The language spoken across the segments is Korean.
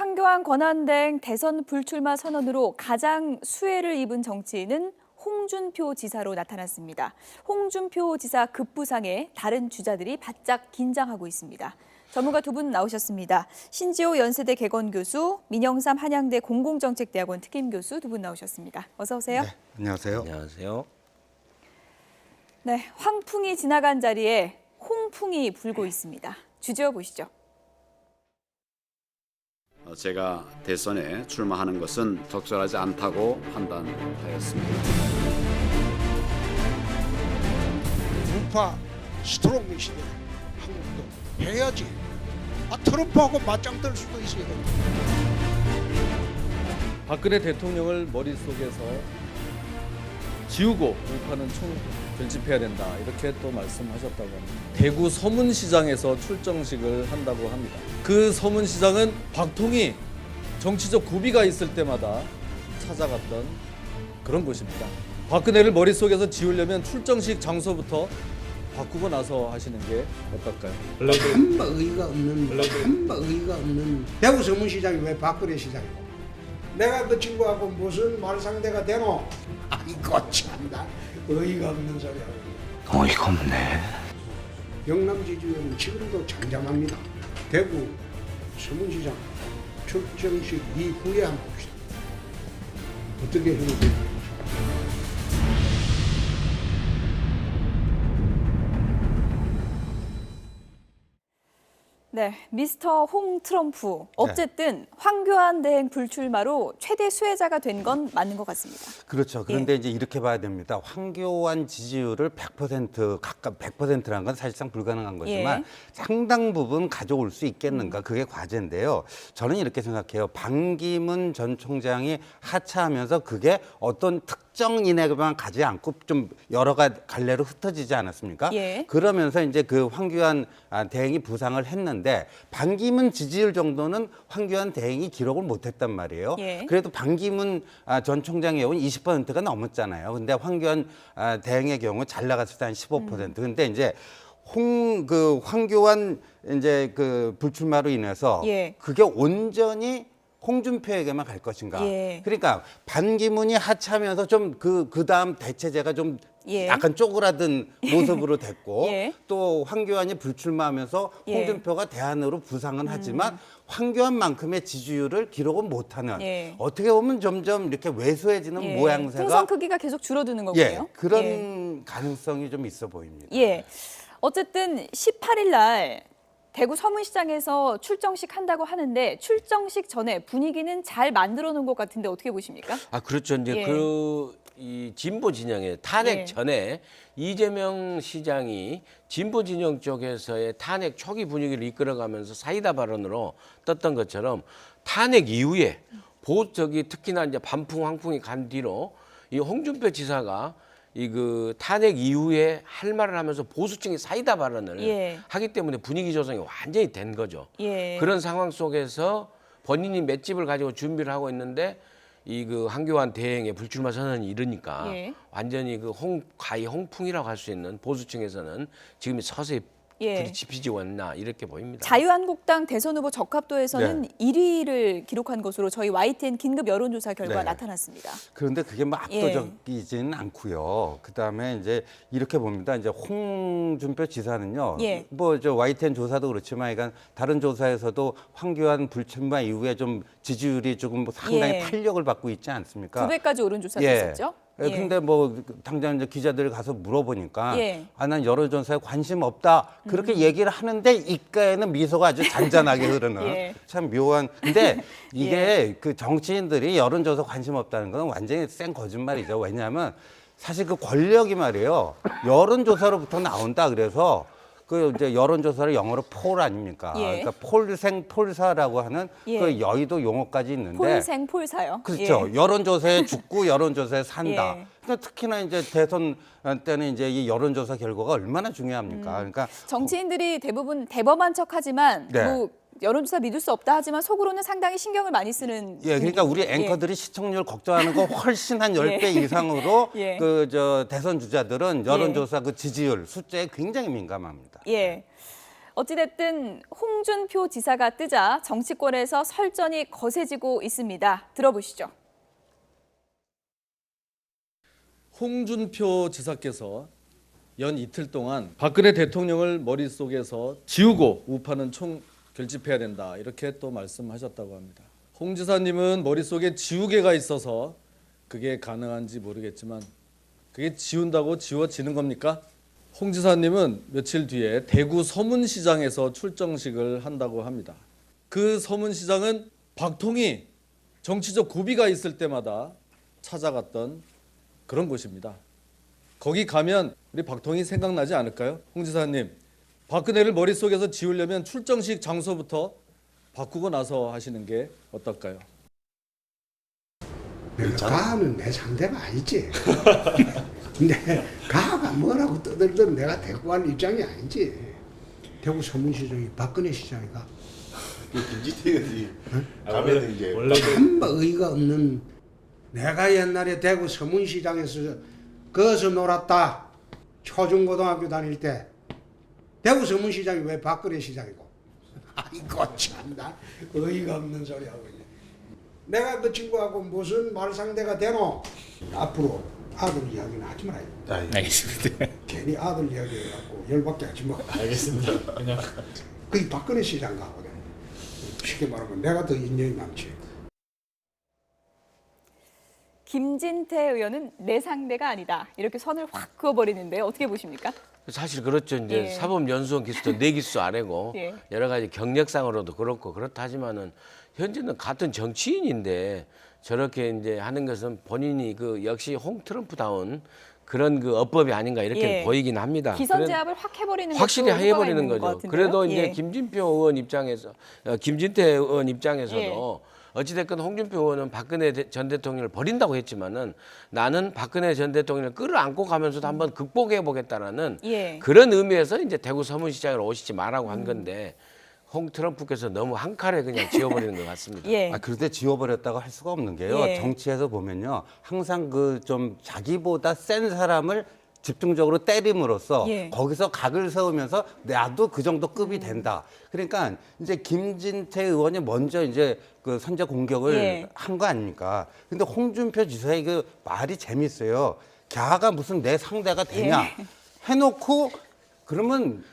황교안 권한대행 대선 불출마 선언으로 가장 수혜를 입은 정치인은 홍준표 지사로 나타났습니다. 홍준표 지사 급부상에 다른 주자들이 바짝 긴장하고 있습니다. 전문가 두 분 나오셨습니다. 신지호 연세대 개건교수, 민영삼 한양대 공공정책대학원 특임교수 두 분 나오셨습니다. 어서 오세요. 네, 안녕하세요. 안녕하세요. 네, 황풍이 지나간 자리에 홍풍이 불고 있습니다. 주제어 보시죠. 제가 대선에 출마하는 것은 적절하지 않다고 판단하였습니다. 우파 스트롱 시대 한국도 해야지. 트럼프하고 맞짱 뜰 수도 있어야 됩니다. 박근혜 대통령을 머릿속에서 지우고 우파는 총 결집해야 된다 이렇게 또 말씀하셨다고 합니다. 대구 서문시장에서 출정식을 한다고 합니다. 그 서문시장은 박통이 정치적 고비가 있을 때마다 찾아갔던 그런 곳입니다. 박근혜를 머릿속에서 지우려면 출정식 장소부터 바꾸고 나서 하시는 게 어떨까요? 한바 의의가 없는 대구 서문시장이 왜 박근혜 시장이고 내가 그 친구하고 무슨 말상대가 되노? 아이고 참나 의의가 없는 소리하고 어이가 없네. 영남 지지율은 지금도 잠잠합니다. 대구 서문시장 출정식 이후에 한번 봅시다. 어떻게 해야 네, 미스터 홍 트럼프. 어쨌든 황교안 대행 불출마로 최대 수혜자가 된 건 맞는 것 같습니다. 그렇죠. 그런데 이제 이렇게 봐야 됩니다. 황교안 지지율을 100% 가깝 100%라는 건 사실상 불가능한 거지만 상당 부분 가져올 수 있겠는가 그게 과제인데요. 저는 이렇게 생각해요. 반기문 전 총장이 하차하면서 그게 어떤 특정인에게만 가지 않고 좀 여러 갈래로 흩어지지 않았습니까? 그러면서 이제 그 황교안 대행이 부상을 했는데 반기문 지지율 정도는 황교안 대행이 기록을 못했단 말이에요. 그래도 반기문 전 총장의 경우는 20%가 넘었잖아요. 근데 황교안 대행의 경우 잘 나갔을 때 한 15%. 근데 이제 황교안 이제 그 불출마로 인해서 그게 온전히 홍준표에게만 갈 것인가. 그러니까 반기문이 하차하면서 좀 그 다음 대체제가 좀 약간 쪼그라든 모습으로 됐고 또 황교안이 불출마하면서 홍준표가 대안으로 부상은 하지만 황교안만큼의 지지율을 기록은 못하는 어떻게 보면 점점 이렇게 왜소해지는 모양새가 풍선 크기가 계속 줄어드는 거고요. 그런 가능성이 좀 있어 보입니다. 어쨌든 18일 날 대구 서문시장에서 출정식 한다고 하는데 출정식 전에 분위기는 잘 만들어 놓은 것 같은데 어떻게 보십니까? 그렇죠. 이제 이 진보 진영의 탄핵 전에 이재명 시장이 진보 진영 쪽에서의 탄핵 초기 분위기를 이끌어가면서 사이다 발언으로 떴던 것처럼 탄핵 이후에 특히나 이제 반풍 황풍이 간 뒤로 이 홍준표 지사가 그 탄핵 이후에 할 말을 하면서 보수층의 사이다 발언을 하기 때문에 분위기 조성이 완전히 된 거죠. 그런 상황 속에서 본인이 맷집을 가지고 준비를 하고 있는데 그 황교안 대행의 불출마 선언이 이르니까 완전히 가히 홍풍이라고 할 수 있는 보수층에서는 지금 서서히 불이 지피지 않나 이렇게 보입니다. 자유한국당 대선 후보 적합도에서는 1위를 기록한 것으로 저희 YTN 긴급 여론조사 결과 나타났습니다. 그런데 그게 뭐 압도적이지는 않고요. 그다음에 이제 이렇게 봅니다. 이제 홍준표 지사는요. 뭐 저 YTN 조사도 그렇지만 그러니까 다른 조사에서도 황교안 불출마 이후에 좀 지지율이 조금 상당히 탄력을 받고 있지 않습니까? 2배까지 오른 조사도 있었죠. 근데 뭐 당장 이제 기자들 가서 물어보니까 난 여론조사에 관심 없다 그렇게 얘기를 하는데 입가에는 미소가 아주 잔잔하게 흐르는 참 묘한. 근데 이게 그 정치인들이 여론조사 관심 없다는 건 완전히 센 거짓말이죠. 왜냐하면 사실 그 권력이 말이에요 여론조사로부터 나온다. 그래서 그 이제 여론조사를 영어로 폴 아닙니까? 그러니까 폴사라고 하는 그 여의도 용어까지 있는데. 폴사요. 그렇죠. 여론조사에 죽고 여론조사에 산다. 그러니까 특히나 이제 대선 때는 이제 이 여론조사 결과가 얼마나 중요합니까? 그러니까 정치인들이 대부분 대범한 척하지만 뭐 여론조사 믿을 수 없다 하지만 속으로는 상당히 신경을 많이 쓰는. 그러니까 우리 앵커들이 시청률 걱정하는 거 훨씬 한 10배 이상으로 그 대선 주자들은 여론조사 그 지지율 숫자에 굉장히 민감합니다. 어찌됐든 홍준표 지사가 뜨자 정치권에서 설전이 거세지고 있습니다. 들어보시죠. 홍준표 지사께서 연 이틀 동안 박근혜 대통령을 머릿속에서 지우고 우파는 총 결집해야 된다 이렇게 또 말씀하셨다고 합니다. 홍 지사님은 머릿속에 지우개가 있어서 그게 가능한지 모르겠지만 그게 지운다고 지워지는 겁니까? 홍 지사님은 며칠 뒤에 대구 서문시장에서 출정식을 한다고 합니다. 그 서문시장은 박통이 정치적 고비가 있을 때마다 찾아갔던 그런 곳입니다. 거기 가면 우리 박통이 생각나지 않을까요? 홍 지사님, 박근혜를 머릿속에서 지우려면 출정식 장소부터 바꾸고 나서 하시는 게 어떨까요? 내가 가는 내 상대가 아니지. 근데 가가 뭐라고 떠들든 내가 대구 갈 입장이 아니지. 대구 서문시장이 박근혜 시장이가 김진태 의원이 가면 이제 참 의의가 없는. 내가 옛날에 대구 서문시장에서 거기서 놀았다. 초중고등학교 다닐 때 대구 서문시장이 왜 박근혜 시장이고? 아이고 참나 의의가 없는 소리 하고 있네. 내가 그 친구하고 무슨 말 상대가 되노? 앞으로 아들 이야기는 하지 말아요. 알겠습니다. 괜히 아들 이야기해갖고 열받게 하지 마. 알겠습니다. 그냥 그게 박근혜 시장 가거든. 쉽게 말하면 내가 더 인연이 많지. 김진태 의원은 내 상대가 아니다. 이렇게 선을 확 그어버리는데 어떻게 보십니까? 사실 그렇죠. 이제 예. 사법연수원 기수도 내 기수 아래고 예. 여러 가지 경력상으로도 그렇고 그렇다지만은 현재는 같은 정치인인데 저렇게 이제 하는 것은 본인이 그 역시 홍 트럼프다운 그런 그 어법이 아닌가 이렇게 예. 보이긴 합니다. 기선제압을 확 해버리는 확실히 것도 효과가 해버리는 있는 것 거죠. 같은데요? 그래도 이제 예. 김진표 의원 입장에서 김진태 의원 입장에서도 예. 어찌됐건 홍준표 의원은 박근혜 전 대통령을 버린다고 했지만은 나는 박근혜 전 대통령을 끌어안고 가면서도 한번 극복해 보겠다라는 예. 그런 의미에서 이제 대구 서문시장을 오시지 마라고 한 건데 홍 트럼프께서 너무 한 칼에 그냥 지워버리는 것 같습니다. 예. 그런데 지워버렸다고 할 수가 없는 게요. 예. 정치에서 보면요, 항상 그 좀 자기보다 센 사람을 집중적으로 때림으로써 예. 거기서 각을 세우면서 나도 그 정도 급이 된다. 그러니까 이제 김진태 의원이 먼저 이제 그 선제 공격을 예. 한 거 아닙니까? 근데 홍준표 지사의 그 말이 재밌어요. 걔가 무슨 내 상대가 되냐? 예. 해놓고 그러면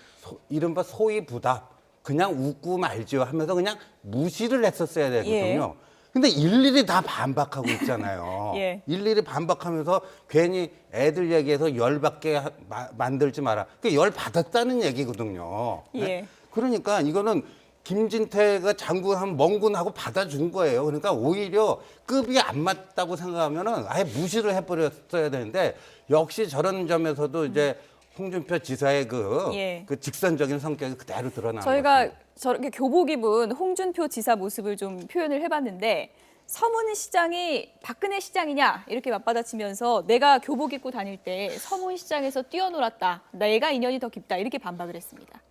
이른바 소위 부답. 그냥 웃고 말죠 하면서 그냥 무시를 했었어야 되거든요. 근데 일일이 다 반박하고 있잖아요. 예. 일일이 반박하면서 괜히 애들 얘기해서 열받게 만들지 마라. 그 열 받았다는 얘기거든요. 예. 네? 그러니까 이거는 김진태가 장군하면 멍군하고 받아준 거예요. 그러니까 오히려 급이 안 맞다고 생각하면은 아예 무시를 해버렸어야 되는데 역시 저런 점에서도 이제 홍준표 지사의 예. 그 직선적인 성격이 그대로 드러나는 저희가 것 같습니다. 저렇게 교복 입은 홍준표 지사 모습을 좀 표현을 해봤는데 서문시장이 박근혜 시장이냐 이렇게 맞받아치면서 내가 교복 입고 다닐 때 서문시장에서 뛰어놀았다. 내가 인연이 더 깊다. 이렇게 반박을 했습니다.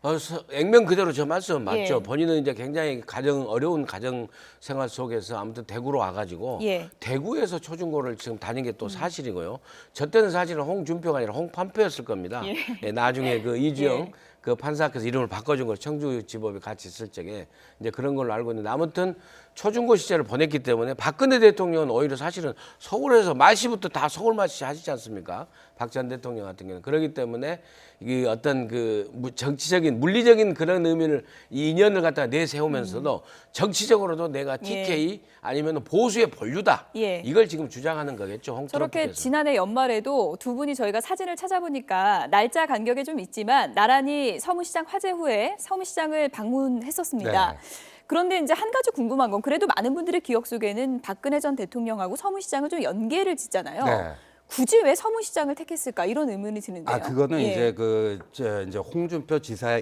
액면 그대로 저 말씀 맞죠. 예. 본인은 이제 굉장히 어려운 가정 생활 속에서 아무튼 대구로 와가지고 예. 대구에서 초중고를 지금 다닌 게 또 사실이고요. 저 때는 사실은 홍준표가 아니라 홍판표였을 겁니다. 예. 예, 나중에 그 이주영 예. 그 판사께서 이름을 바꿔준 걸 청주지법에 같이 있을 적에 이제 그런 걸로 알고 있는데 아무튼 초중고 시절을 보냈기 때문에 박근혜 대통령은 오히려 사실은 서울에서 말씨부터 다 서울 말씨 하시지 않습니까? 박 전 대통령 같은 경우는 그렇기 때문에 이 어떤 그 정치적인 물리적인 그런 의미를 이 인연을 갖다가 내세우면서도 정치적으로도 내가 TK 아니면 보수의 본류다 예. 이걸 지금 주장하는 거겠죠. 홍 저렇게 트럼프께서. 지난해 연말에도 두 분이 저희가 사진을 찾아보니까 날짜 간격이 좀 있지만 나란히 서문시장 화재 후에 서문시장을 방문했었습니다. 네. 그런데 이제 한 가지 궁금한 건 그래도 많은 분들의 기억 속에는 박근혜 전 대통령하고 서문시장을 좀 연계를 짓잖아요. 네. 굳이 왜 서문시장을 택했을까 이런 의문이 드는데요. 그거는 예. 이제 이제 홍준표 지사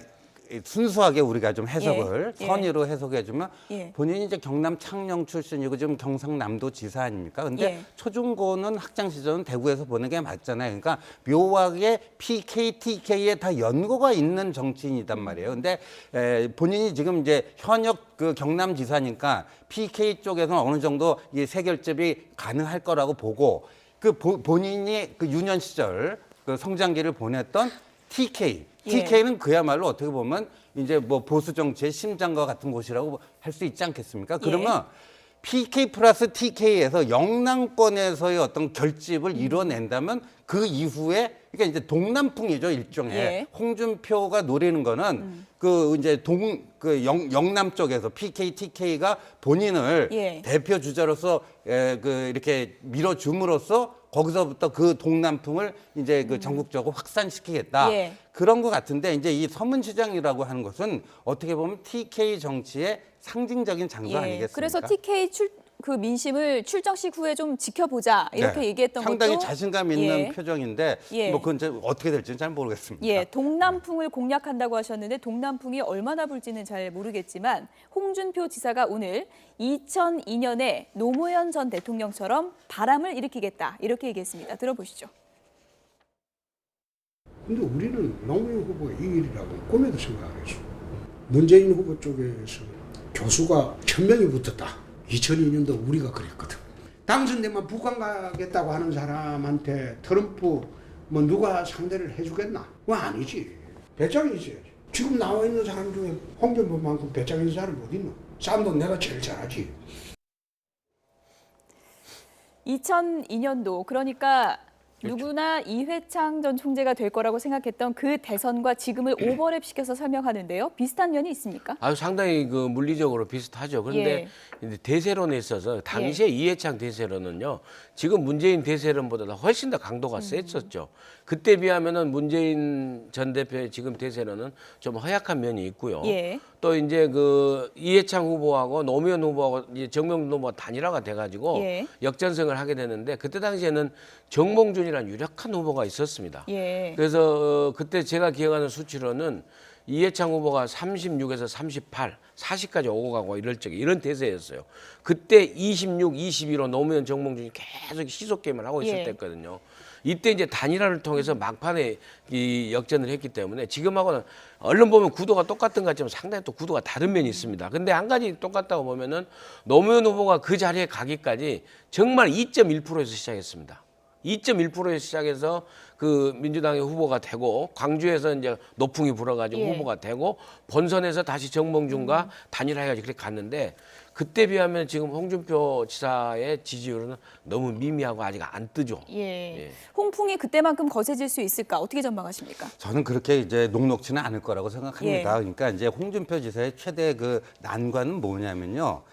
순수하게 우리가 좀 해석을 예. 선의로 해석해주면 예. 본인이 이제 경남 창녕 출신이고 지금 경상남도 지사 아닙니까? 근데 예. 초중고는 학창 시절은 대구에서 보는 게 맞잖아요. 그러니까 묘하게 PK, TK에 다 연고가 있는 정치인이단 말이에요. 근데 본인이 지금 이제 현역 그 경남지사니까 PK 쪽에서는 어느 정도 이 세결집이 가능할 거라고 보고 그 본인이 그 유년 시절 그 성장기를 보냈던 TK. 예. TK는 그야말로 어떻게 보면 이제 뭐 보수 정치의 심장과 같은 곳이라고 할 수 있지 않겠습니까? 그러면 PK 플러스 TK에서 영남권에서의 어떤 결집을 이뤄낸다면 그 이후에 그러니까 이제 동남풍이죠 일종의 예. 홍준표가 노리는 거는 그 이제 영남 쪽에서 PK, TK가 본인을 예. 대표 주자로서 그 이렇게 밀어줌으로써 거기서부터 그 동남풍을 이제 그 전국적으로 확산시키겠다. 예. 그런 것 같은데 이제 이 서문시장이라고 하는 것은 어떻게 보면 TK 정치의 상징적인 장소 아니겠습니까? 그래서 TK 그 민심을 출정식 후에 좀 지켜보자 이렇게 네. 얘기했던 상당히 것도 자신감 있는 표정인데 예. 뭐 그건 이제 어떻게 될지는 잘 모르겠습니다. 예, 동남풍을 공략한다고 하셨는데 동남풍이 얼마나 불지는 잘 모르겠지만 홍준표 지사가 오늘 2002년에 노무현 전 대통령처럼 바람을 일으키겠다 이렇게 얘기했습니다. 들어보시죠. 근데 우리는 노무현 후보의 이 일이라고 꿈에도 생각 안 했어. 문재인 후보 쪽에서 교수가 1000명이 붙었다. 2002년도 우리가 그랬거든. 당선되면 북한 가겠다고 하는 사람한테 트럼프 뭐 누가 상대를 해주겠나? 뭐 아니지. 배짱이 있어야지. 지금 나와 있는 사람 중에 홍준표만큼 배짱 있는 사람이 어디 있노? 싸움도 내가 제일 잘하지. 2002년도 그러니까 누구나 이회창 전 총재가 될 거라고 생각했던 그 대선과 지금을 오버랩시켜서 설명하는데요. 비슷한 면이 있습니까? 아주 상당히 그 물리적으로 비슷하죠. 그런데 이제 대세론에 있어서 당시에 이해창 대세론은요. 지금 문재인 대세론보다 훨씬 더 강도가 셌었죠. 그때 비하면은 문재인 전 대표의 지금 대세론은 좀 허약한 면이 있고요. 예. 또 이제 그 이해창 후보하고 노무현 후보하고 이제 정몽준 후보가 단일화가 돼가지고 예. 역전승을 하게 되는데 그때 당시에는 정몽준이라는 유력한 후보가 있었습니다. 예. 그래서 그때 제가 기억하는 수치로는 이해창 후보가 36에서 38, 40까지 오고 가고 이럴 적에 이런 대세였어요. 그때 26, 21로 노무현 정몽준이 계속 시속 게임을 하고 있을 예. 때였거든요. 이때 이제 단일화를 통해서 막판에 이 역전을 했기 때문에 지금하고는 얼른 보면 구도가 똑같은 것 같지만 상당히 또 구도가 다른 면이 있습니다. 근데 한 가지 똑같다고 보면은 노무현 후보가 그 자리에 가기까지 정말 2.1%에서 시작했습니다. 2.1%에서 시작해서 그 민주당의 후보가 되고 광주에서 이제 노풍이 불어가지고 예. 후보가 되고 본선에서 다시 정몽준과 단일화해가지고 그렇게 갔는데 그때 비하면 지금 홍준표 지사의 지지율은 너무 미미하고 아직 안 뜨죠. 예. 예. 홍풍이 그때만큼 거세질 수 있을까? 어떻게 전망하십니까? 저는 그렇게 이제 녹록지는 않을 거라고 생각합니다. 예. 그러니까 이제 홍준표 지사의 최대 그 난관은 뭐냐면요.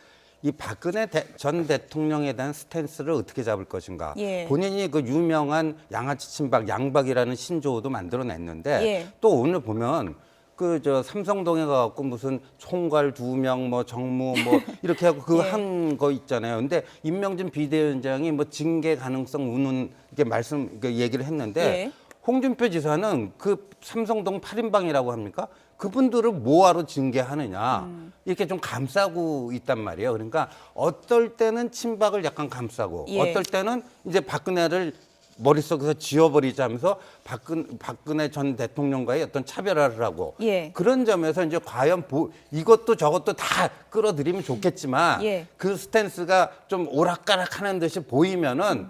이 박근혜 전 대통령에 대한 스탠스를 어떻게 잡을 것인가. 예. 본인이 그 유명한 양아치 친박, 양박이라는 신조어도 만들어냈는데 예. 또 오늘 보면 그 저 삼성동에 가갖고 무슨 총괄 2명 뭐 정무 뭐 이렇게 하고 그 예. 한 거 있잖아요. 근데 임명진 비대위원장이 뭐 징계 가능성 우는 이렇게 얘기를 했는데 예. 홍준표 지사는 그 삼성동 8인방이라고 합니까? 그분들을 뭐하러 징계하느냐 이렇게 좀 감싸고 있단 말이에요. 그러니까 어떨 때는 친박을 약간 감싸고 예. 어떨 때는 이제 박근혜를 머릿속에서 지워버리자면서 박근혜 전 대통령과의 어떤 차별화를 하고 예. 그런 점에서 이제 과연 이것도 저것도 다 끌어들이면 좋겠지만 예. 그 스탠스가 좀 오락가락하는 듯이 보이면은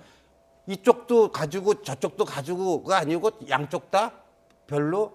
이쪽도 가지고 저쪽도 가지고가 아니고 양쪽 다 별로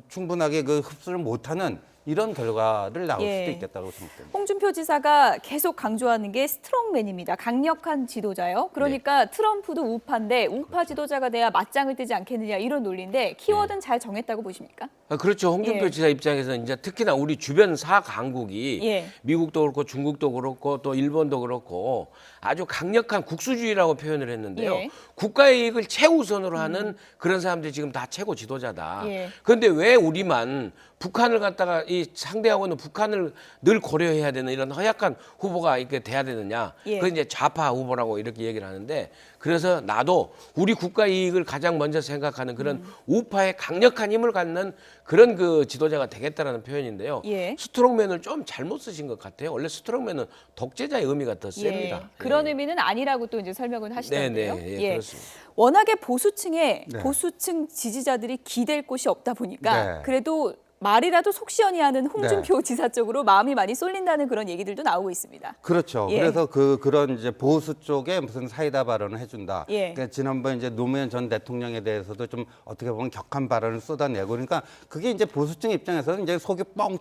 충분하게 흡수를 못하는 이런 결과를 나올 예. 수도 있겠다고 생각됩니다. 홍준표 지사가 계속 강조하는 게 스트롱맨입니다. 강력한 지도자요. 그러니까 트럼프도 우파인데 우파 지도자가 돼야 맞짱을 뜨지 않겠느냐 이런 논리인데 키워드는 잘 정했다고 보십니까? 그렇죠. 홍준표 예. 지사 입장에서는 이제 특히나 우리 주변 4강국이 예. 미국도 그렇고 중국도 그렇고 또 일본도 그렇고 아주 강력한 국수주의라고 표현을 했는데요. 예. 국가의 이익을 최우선으로 하는 그런 사람들이 지금 다 최고 지도자다. 예. 그런데 왜 우리만 북한을 갖다가 이 상대하고 있는 북한을 늘 고려해야 되는 이런 허약한 후보가 이렇게 돼야 되느냐. 예. 그건 이제 좌파 후보라고 이렇게 얘기를 하는데 그래서 나도 우리 국가 이익을 가장 먼저 생각하는 그런 우파의 강력한 힘을 갖는 그런 그 지도자가 되겠다라는 표현인데요. 예. 스트롱맨을 좀 잘못 쓰신 것 같아요. 원래 스트롱맨은 독재자의 의미가 더 셉니다. 그런 예. 의미는 아니라고 또 이제 설명을 하시던데요. 네, 예, 그렇습니다. 워낙에 보수층에 네. 보수층 지지자들이 기댈 곳이 없다 보니까 네. 그래도 말이라도 속 시원히 하는 홍준표 지사 쪽으로 마음이 많이 쏠린다는 그런 얘기들도 나오고 있습니다. 그렇죠. 예. 그래서 그런 이제 보수 쪽에 무슨 사이다 발언을 해준다. 예. 그러니까 지난번 이제 노무현 전 대통령에 대해서도 좀 어떻게 보면 격한 발언을 쏟아내고 그러니까 그게 이제 보수층 입장에서는 이제 속이 뻥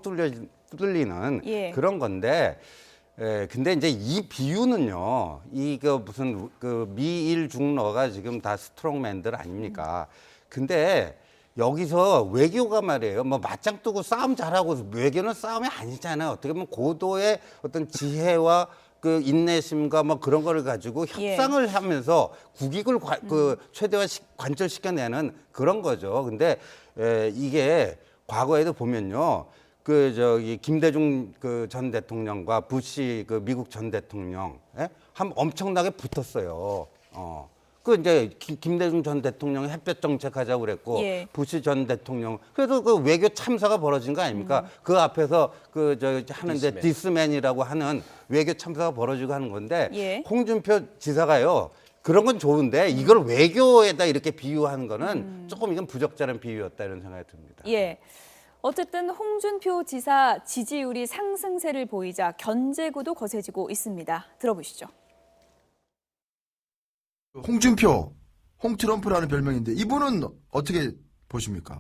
뚫리는 예. 그런 건데. 근데 이제 이 비유는요, 이거 무슨 그 미일 중러가 지금 다 스트롱맨들 아닙니까? 근데 여기서 외교가 말이에요. 뭐 맞짱 뜨고 싸움 잘하고 외교는 싸움이 아니잖아요. 어떻게 보면 고도의 어떤 지혜와 그 인내심과 뭐 그런 거를 가지고 협상을 하면서 국익을 최대화 관철시켜내는 그런 거죠. 근데 이게 과거에도 보면요. 김대중 전 대통령과 부시 미국 전 대통령 한 엄청나게 붙었어요. 이제 김대중 전 대통령이 햇볕 정책하자고 그랬고 예. 부시 전 대통령 그래도 그 외교 참사가 벌어진 거 아닙니까? 그 앞에서 하는데 디스맨이라고 하는 외교 참사가 벌어지고 하는 건데 예. 홍준표 지사가요. 그런 건 좋은데 이걸 외교에다 이렇게 비유하는 거는 조금 이건 부적절한 비유였다 이런 생각이 듭니다. 예. 어쨌든 홍준표 지사 지지율이 상승세를 보이자 견제구도 거세지고 있습니다. 들어보시죠. 홍준표, 홍트럼프라는 별명인데 이분은 어떻게 보십니까?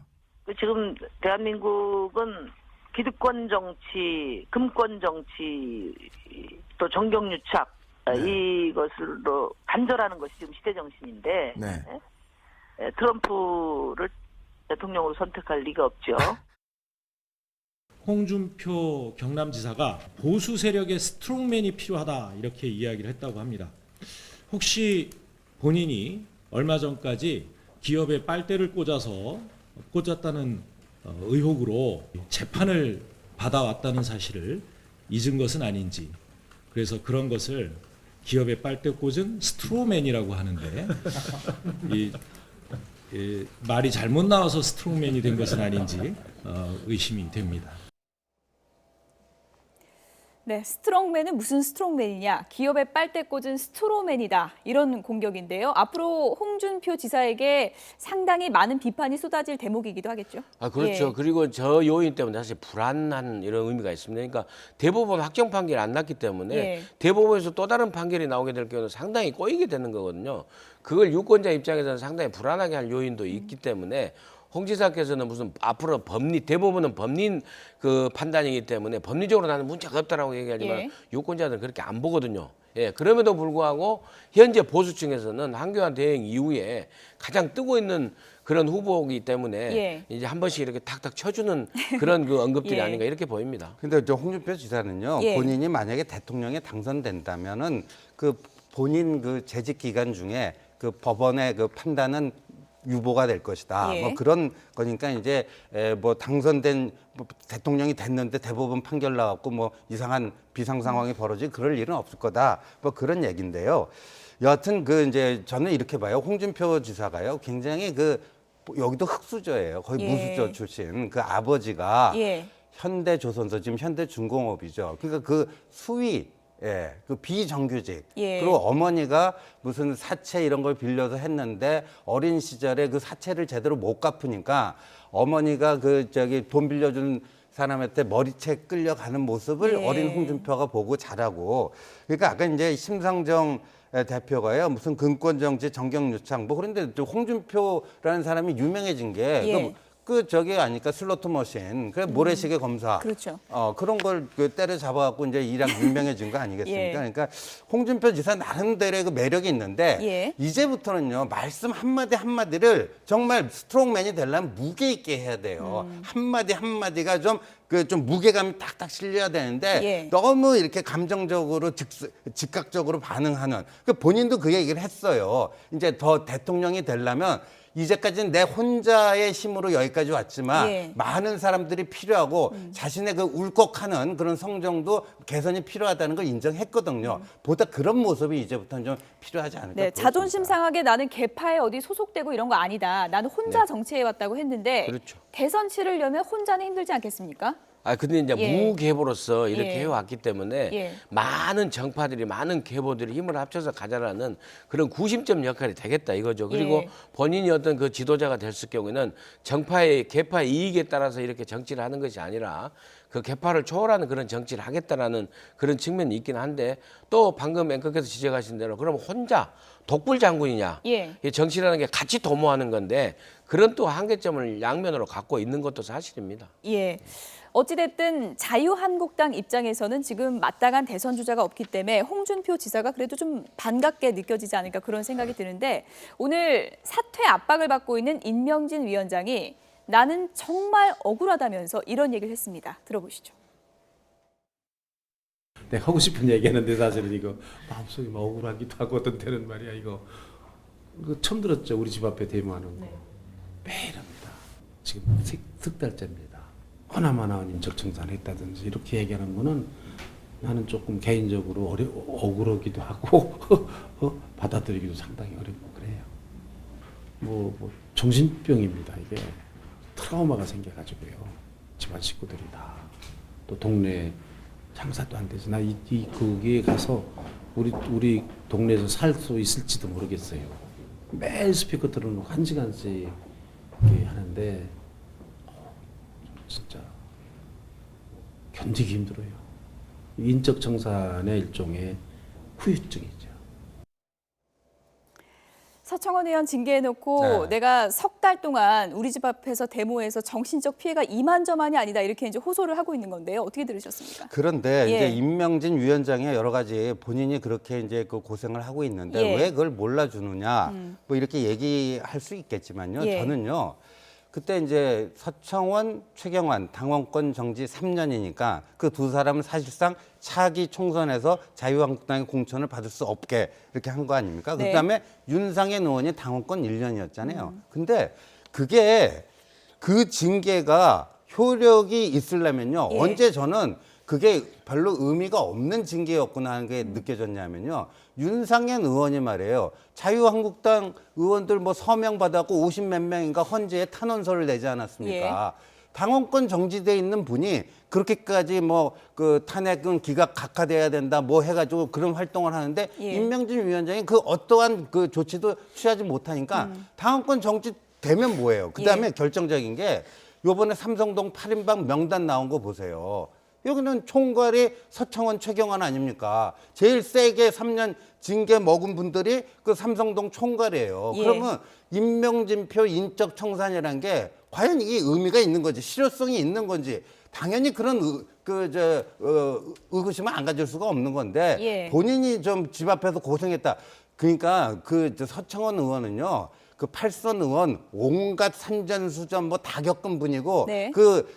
지금 대한민국은 기득권 정치, 금권 정치, 또 정경유착 이것으로 단절하는 것이 지금 시대 정신인데 네. 트럼프를 대통령으로 선택할 리가 없죠. 홍준표 경남지사가 보수 세력의 스트롱맨이 필요하다 이렇게 이야기를 했다고 합니다. 혹시 본인이 얼마 전까지 기업에 빨대를 꽂았다는 의혹으로 재판을 받아왔다는 사실을 잊은 것은 아닌지, 그래서 그런 것을 기업에 빨대 꽂은 스트로맨이라고 하는데 말이 잘못 나와서 스트롱맨이 된 것은 아닌지 의심이 됩니다. 네, 스트롱맨은 무슨 스트롱맨이냐? 기업에 빨대 꽂은 스트로맨이다. 이런 공격인데요. 앞으로 홍준표 지사에게 상당히 많은 비판이 쏟아질 대목이기도 하겠죠. 그렇죠. 예. 그리고 저 요인 때문에 사실 불안한 이런 의미가 있습니다. 그러니까 대법원 확정 판결이 안 났기 때문에 예. 대법원에서 또 다른 판결이 나오게 될 경우는 상당히 꼬이게 되는 거거든요. 그걸 유권자 입장에서는 상당히 불안하게 할 요인도 있기 때문에 홍 지사께서는 무슨 앞으로 대부분은 법리 그 판단이기 때문에 법리적으로 나는 문제가 없다라고 얘기하지만 예. 유권자들은 그렇게 안 보거든요. 예, 그럼에도 불구하고 현재 보수층에서는 한교안 대행 이후에 가장 뜨고 있는 그런 후보이기 때문에 예. 이제 한 번씩 이렇게 탁탁 쳐주는 그런 그 언급들이 예. 아닌가 이렇게 보입니다. 근데 홍준표 지사는요. 예. 본인이 만약에 대통령에 당선된다면은 본인 재직 기간 중에 법원의 판단은 유보가 될 것이다. 예. 뭐 그런 거니까 이제 당선된 대통령이 됐는데 대법원 판결 나왔고 뭐 이상한 비상 상황이 벌어지고 그럴 일은 없을 거다. 뭐 그런 얘기인데요. 여하튼 이제 저는 이렇게 봐요. 홍준표 지사가요. 굉장히 여기도 흑수저예요. 거의 예. 무수저 출신. 아버지가 예. 현대조선소 지금 현대중공업이죠. 그러니까 수위 비정규직. 예. 그리고 어머니가 무슨 사채 이런 걸 빌려서 했는데 어린 시절에 사채를 제대로 못 갚으니까 어머니가 돈 빌려준 사람한테 머리채 끌려가는 모습을 예. 어린 홍준표가 보고 자라고. 그러니까 아까 이제 심상정 대표가요. 무슨 금권정치 정경유착 그런데 홍준표라는 사람이 유명해진 게 예. 아니까 슬로트 머신, 모래시계 검사. 그렇죠. 그런 걸 때려잡아갖고 이제 이랑 유명해진 거 아니겠습니까? 예. 그러니까 홍준표 지사 나름대로의 매력이 있는데 예. 이제부터는요, 말씀 한마디 한마디를 정말 스트롱맨이 되려면 무게 있게 해야 돼요. 한마디 한마디가 좀 무게감이 탁탁 실려야 되는데 예. 너무 이렇게 감정적으로 즉각적으로 반응하는. 본인도 그 얘기를 했어요. 이제 더 대통령이 되려면 이제까지는 내 혼자의 힘으로 여기까지 왔지만 예. 많은 사람들이 필요하고 자신의 울컥하는 그런 성정도 개선이 필요하다는 걸 인정했거든요. 보다 그런 모습이 이제부터는 좀 필요하지 않을까. 네, 자존심 상하게 나는 개파에 어디 소속되고 이런 거 아니다. 나는 혼자 네. 정치해 왔다고 했는데 그렇죠. 대선 치르려면 혼자는 힘들지 않겠습니까? 근데 이제 예. 무계보로서 이렇게 예. 해왔기 때문에 예. 많은 정파들이 많은 계보들이 힘을 합쳐서 가자라는 그런 구심점 역할이 되겠다 이거죠. 그리고 예. 본인이 어떤 그 지도자가 됐을 경우에는 정파의 계파의 이익에 따라서 이렇게 정치를 하는 것이 아니라 그 계파를 초월하는 그런 정치를 하겠다라는 그런 측면이 있긴 한데 또 방금 앵커께서 지적하신 대로 그럼 혼자 독불 장군이냐? 예. 이 정치라는 게 같이 도모하는 건데 그런 또 한계점을 양면으로 갖고 있는 것도 사실입니다. 예. 어찌됐든 자유한국당 입장에서는 지금 마땅한 대선 주자가 없기 때문에 홍준표 지사가 그래도 좀 반갑게 느껴지지 않을까 그런 생각이 드는데 오늘 사퇴 압박을 받고 있는 임명진 위원장이 나는 정말 억울하다면서 이런 얘기를 했습니다. 들어보시죠. 내가 하고 싶은 얘기하는데 사실은 이거 마음속이 막 억울하기도 하고 어떤 때는 말이야 이거 처음 들었죠. 우리 집 앞에 데모하는 거. 매일 합니다. 지금 석 달째입니다. 허나마나 인적청산 했다든지 이렇게 얘기하는 거는 나는 조금 개인적으로 억울하기도 하고 받아들이기도 상당히 어렵고 그래요. 뭐 정신병입니다. 이게 트라우마가 생겨가지고요. 집안 식구들이 다 또 동네 장사도 안 되지. 나 거기에 가서 우리 동네에서 살 수 있을지도 모르겠어요. 매일 스피커 틀어놓고 1시간씩 하는데 진짜 견디기 힘들어요. 인적 청산의 일종의 후유증이죠. 서청원 의원 징계해놓고 네. 내가 석 달 동안 우리 집 앞에서 데모해서 정신적 피해가 이만저만이 아니다 이렇게 이제 호소를 하고 있는 건데요. 어떻게 들으셨습니까? 그런데 예. 이제 임명진 위원장의 여러 가지 본인이 그렇게 이제 그 고생을 하고 있는데 예. 왜 그걸 몰라주느냐 뭐 이렇게 얘기할 수 있겠지만요. 예. 저는요. 그때 이제 서청원, 최경환 당원권 정지 3년이니까 그 두 사람은 사실상 차기 총선에서 자유한국당의 공천을 받을 수 없게 이렇게 한 거 아닙니까? 네. 그다음에 윤상현 의원이 당원권 1년이었잖아요. 근데 그게 그 징계가 효력이 있으려면요. 예. 언제 저는 그게 별로 의미가 없는 징계였구나 하는 게 느껴졌냐면요. 윤상현 의원이 말이에요. 자유한국당 의원들 뭐 서명 받았고 50몇 명인가 헌재에 탄원서를 내지 않았습니까? 당원권 정지돼 있는 분이 그렇게까지 뭐 그 탄핵은 기각 각하돼야 된다 뭐 해가지고 그런 활동을 하는데 예. 임명진 위원장이 그 어떠한 그 조치도 취하지 못하니까 당원권 정지 되면 뭐예요? 그다음에 예. 결정적인 게 요번에 삼성동 8인방 명단 나온 거 보세요. 여기는 총괄이 서청원, 최경환 아닙니까? 제일 세게 3년 징계 먹은 분들이 그 삼성동 총괄이에요. 예. 그러면 임명진표 인적 청산이라는 게 과연 이게 의미가 있는 건지 실효성이 있는 건지 당연히 그런 의구심을 안 가질 수가 없는 건데 예. 본인이 좀 집 앞에서 고생했다. 그러니까 서청원 의원은요. 그 팔선 의원 온갖 산전수전 뭐 다 겪은 분이고 네. 그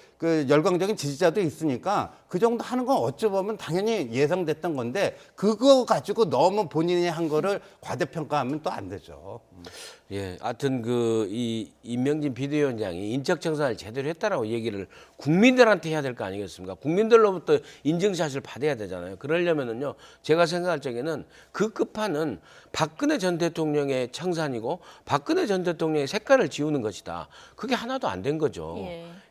열광적인 지지자도 있으니까 그 정도 하는 건 어찌 보면 당연히 예상됐던 건데 그거 가지고 너무 본인이 한 거를 과대평가하면 또 안 되죠. 예, 하여튼 이 임명진 비대위원장이 인적 청산을 제대로 했다라고 얘기를 국민들한테 해야 될 거 아니겠습니까? 국민들로부터 인증샷을 받아야 되잖아요. 그러려면은요, 제가 생각할 적에는 그 끝판은 박근혜 전 대통령의 청산이고 박근혜 전 대통령의 색깔을 지우는 것이다. 그게 하나도 안 된 거죠.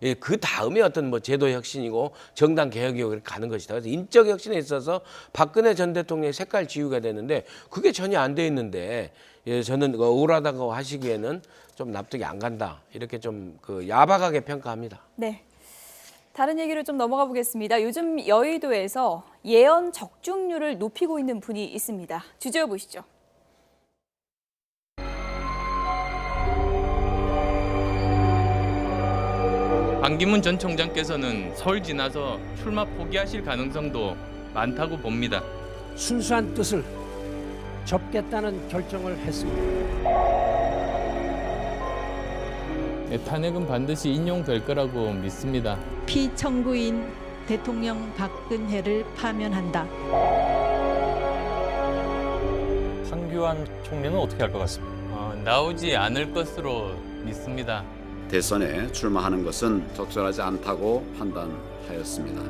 예, 그 다음에 어떤 뭐 제도 혁신이고 정당 개혁이고 그렇게 가는 것이다. 그래서 인적 혁신에 있어서 박근혜 전 대통령의 색깔 지우가 되는데 그게 전혀 안 돼 있는데 예, 저는 억울하다고 하시기에는 좀 납득이 안 간다. 이렇게 좀 야박하게 평가합니다. 네. 다른 얘기로 좀 넘어가 보겠습니다. 요즘 여의도에서 예언 적중률을 높이고 있는 분이 있습니다. 주제어 보시죠. 반기문 전 총장께서는 서울 지나서 출마 포기하실 가능성도 많다고 봅니다. 순수한 뜻을 접겠다는 결정을 했습니다. 탄핵은 반드시 인용될 거라고 믿습니다. 피청구인 대통령 박근혜를 파면한다. 황교안 총리는 어떻게 할 것 같습니까? 나오지 않을 것으로 믿습니다. 대선에 출마하는 것은 적절하지 않다고 판단하였습니다.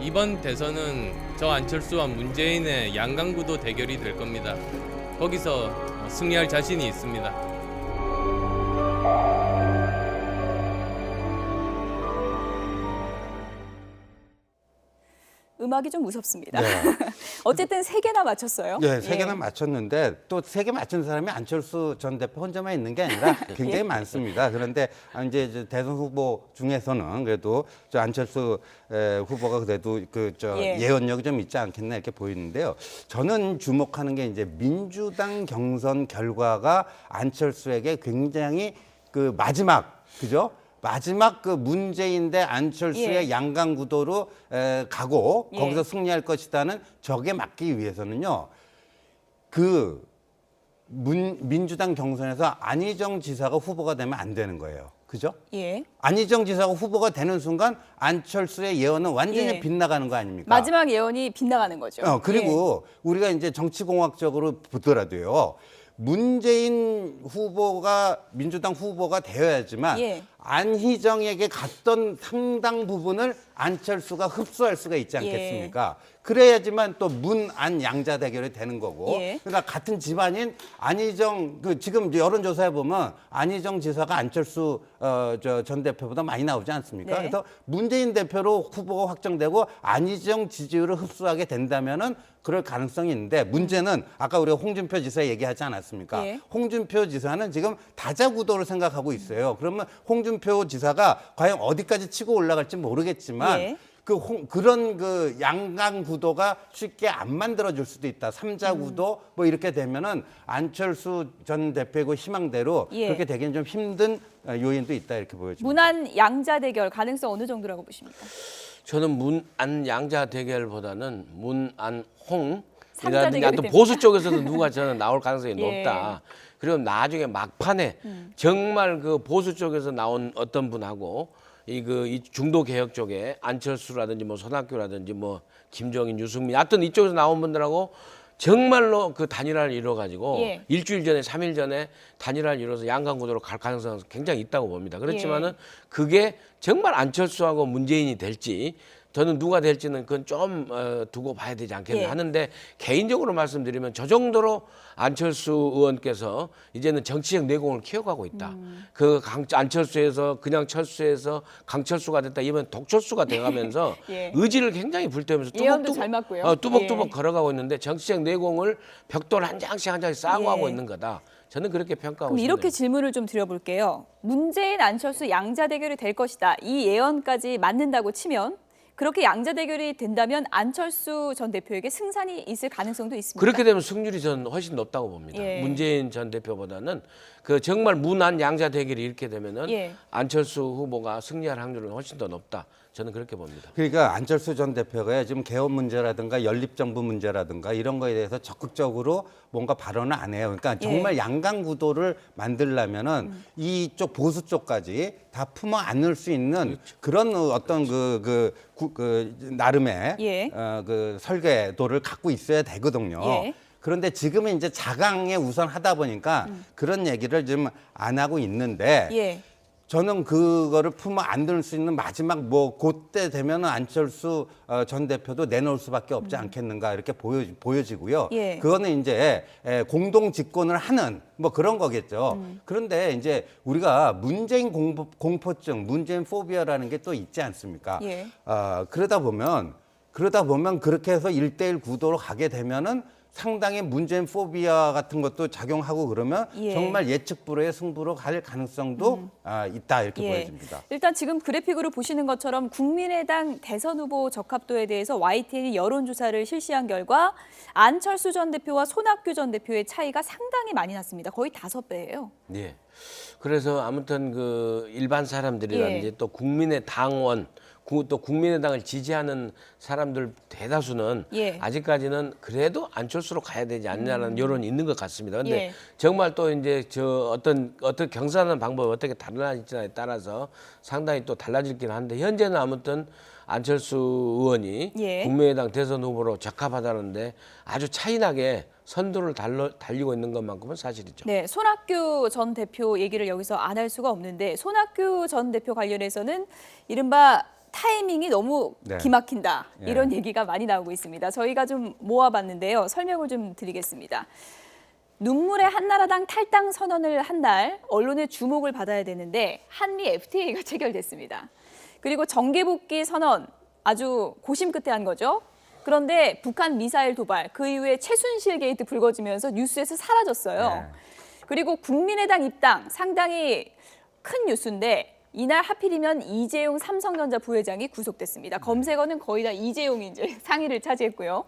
이번 대선은 저 안철수와 문재인의 양강구도 대결이 될 겁니다. 거기서 승리할 자신이 있습니다. 음악이 좀 무섭습니다. 네. 어쨌든 3개나 맞췄어요. 네, 3개나 예. 맞췄는데 또 3개 맞춘 사람이 안철수 전 대표 혼자만 있는 게 아니라 굉장히 예. 많습니다. 그런데 이제 대선 후보 중에서는 그래도 저 안철수 후보가 그래도 예. 예언력이 좀 있지 않겠나 이렇게 보이는데요. 저는 주목하는 게 이제 민주당 경선 결과가 안철수에게 굉장히 그 마지막 그죠? 마지막 그 문재인 대 안철수의 예. 양강 구도로 가고 예. 거기서 승리할 것이다는 적에 막기 위해서는요. 그 민주당 경선에서 안희정 지사가 후보가 되면 안 되는 거예요. 그죠? 예. 안희정 지사가 후보가 되는 순간 안철수의 예언은 완전히 예. 빗나가는 거 아닙니까? 마지막 예언이 빗나가는 거죠. 그리고 우리가 이제 정치공학적으로 보더라도요. 문재인 후보가 민주당 후보가 되어야지만 예. 안희정에게 갔던 상당 부분을 안철수가 흡수할 수가 있지 않겠습니까? 예. 그래야지만 또 문안 양자 대결이 되는 거고. 예. 그러니까 같은 집안인 안희정 지금 이제 여론조사에 보면 안희정 지사가 안철수 전 대표보다 많이 나오지 않습니까? 네. 그래서 문재인 대표로 후보가 확정되고 안희정 지지율을 흡수하게 된다면은 그럴 가능성이 있는데 문제는 아까 우리가 홍준표 지사 얘기하지 않았습니까? 예. 홍준표 지사는 지금 다자구도를 생각하고 있어요. 그러면 홍준표 지사가 과연 어디까지 치고 올라갈지 모르겠지만 예. 그런 그 양강 구도가 쉽게 안 만들어질 수도 있다. 삼자 구도 뭐 이렇게 되면은 안철수 전 대표고 희망대로 예. 그렇게 되기는 좀 힘든 요인도 있다 이렇게 보여집니다. 문안 양자 대결 가능성 어느 정도라고 보십니까? 저는 문안 양자 대결보다는 문안 홍 삼자 대결이 하여튼 됩니다. 보수 쪽에서도 누가 저는 나올 가능성이 예. 높다. 그리고 나중에 막판에 정말 그 보수 쪽에서 나온 어떤 분하고 이 중도 개혁 쪽에 안철수라든지 뭐 손학규라든지 뭐 김종인, 유승민, 하여튼 이쪽에서 나온 분들하고 정말로 그 단일화를 이뤄가지고 예. 일주일 전에, 3일 전에 단일화를 이뤄서 양강 구도로 갈 가능성은 굉장히 있다고 봅니다. 그렇지만은 예. 그게 정말 안철수하고 문재인이 될지 저는 누가 될지는 그건 좀 두고 봐야 되지 않겠나 예. 하는데 개인적으로 말씀드리면 저 정도로 안철수 의원께서 이제는 정치적 내공을 키워가고 있다. 안철수에서 그냥 철수에서 강철수가 됐다. 이번 독철수가 돼가면서 예. 의지를 굉장히 불태우면서 예언도 잘 맞고요. 뚜벅뚜벅 예. 걸어가고 있는데 정치적 내공을 벽돌 한 장씩 한 장씩 쌓고 예. 하고 있는 거다. 저는 그렇게 평가하고 그럼 있습니다. 이렇게 질문을 좀 드려볼게요. 문재인, 안철수 양자 대결이 될 것이다. 이 예언까지 맞는다고 치면 그렇게 양자 대결이 된다면 안철수 전 대표에게 승산이 있을 가능성도 있습니다. 그렇게 되면 승률이 저는 훨씬 높다고 봅니다. 예. 문재인 전 대표보다는 그 정말 문안 양자 대결이 이렇게 되면은 예. 안철수 후보가 승리할 확률은 훨씬 더 높다. 저는 그렇게 봅니다. 그러니까 안철수 전 대표가 지금 개헌 문제라든가 연립정부 문제라든가 이런 거에 대해서 적극적으로 뭔가 발언을 안 해요. 그러니까 정말 양강 구도를 만들려면은 이쪽 보수 쪽까지 다 품어 안을 수 있는 그런 어떤 나름의 예. 그 설계도를 갖고 있어야 되거든요. 예. 그런데 지금은 이제 자강에 우선 하다 보니까 그런 얘기를 좀 안 하고 있는데 예. 저는 그거를 품어 안들 수 있는 마지막 그때 되면은 안철수 전 대표도 내놓을 수밖에 없지 않겠는가 이렇게 보여지고요. 예. 그거는 이제 공동 집권을 하는 뭐 그런 거겠죠. 그런데 이제 우리가 문재인 공포증, 문재인 포비아라는 게 또 있지 않습니까? 예. 그러다 보면 그렇게 해서 1대1 구도로 가게 되면은 상당히 문재인 포비아 같은 것도 작용하고 그러면 예. 정말 예측 불허의 승부로 갈 가능성도 있다 이렇게 예. 보여집니다. 일단 지금 그래픽으로 보시는 것처럼 국민의당 대선 후보 적합도에 대해서 YTN이 여론조사를 실시한 결과 안철수 전 대표와 손학규 전 대표의 차이가 상당히 많이 났습니다. 거의 5배예요. 예. 그래서 아무튼 그 일반 사람들이라든지 예. 또 국민의 당원 또 국민의당을 지지하는 사람들 대다수는 예. 아직까지는 그래도 안철수로 가야 되지 않냐는 여론이 있는 것 같습니다. 그런데 예. 정말 또 이제 어떤 경선하는 방법이 어떻게 달라질지에 따라서 상당히 또 달라질긴 한데 현재는 아무튼 안철수 의원이 예. 국민의당 대선 후보로 적합하다는데 아주 차이나게 선두를 달리고 있는 것만큼은 사실이죠. 네, 손학규 전 대표 얘기를 여기서 안 할 수가 없는데 손학규 전 대표 관련해서는 이른바 타이밍이 너무 네. 기막힌다 예. 이런 얘기가 많이 나오고 있습니다. 저희가 좀 모아봤는데요. 설명을 좀 드리겠습니다. 눈물의 한나라당 탈당 선언을 한 날 언론의 주목을 받아야 되는데 한미 FTA가 체결됐습니다. 그리고 정계복귀 선언 아주 고심 끝에 한 거죠. 그런데 북한 미사일 도발, 그 이후에 최순실 게이트 불거지면서 뉴스에서 사라졌어요. 그리고 국민의당 입당 상당히 큰 뉴스인데 이날 하필이면 이재용 삼성전자 부회장이 구속됐습니다. 검색어는 거의 다 이재용이 이제 상위를 차지했고요.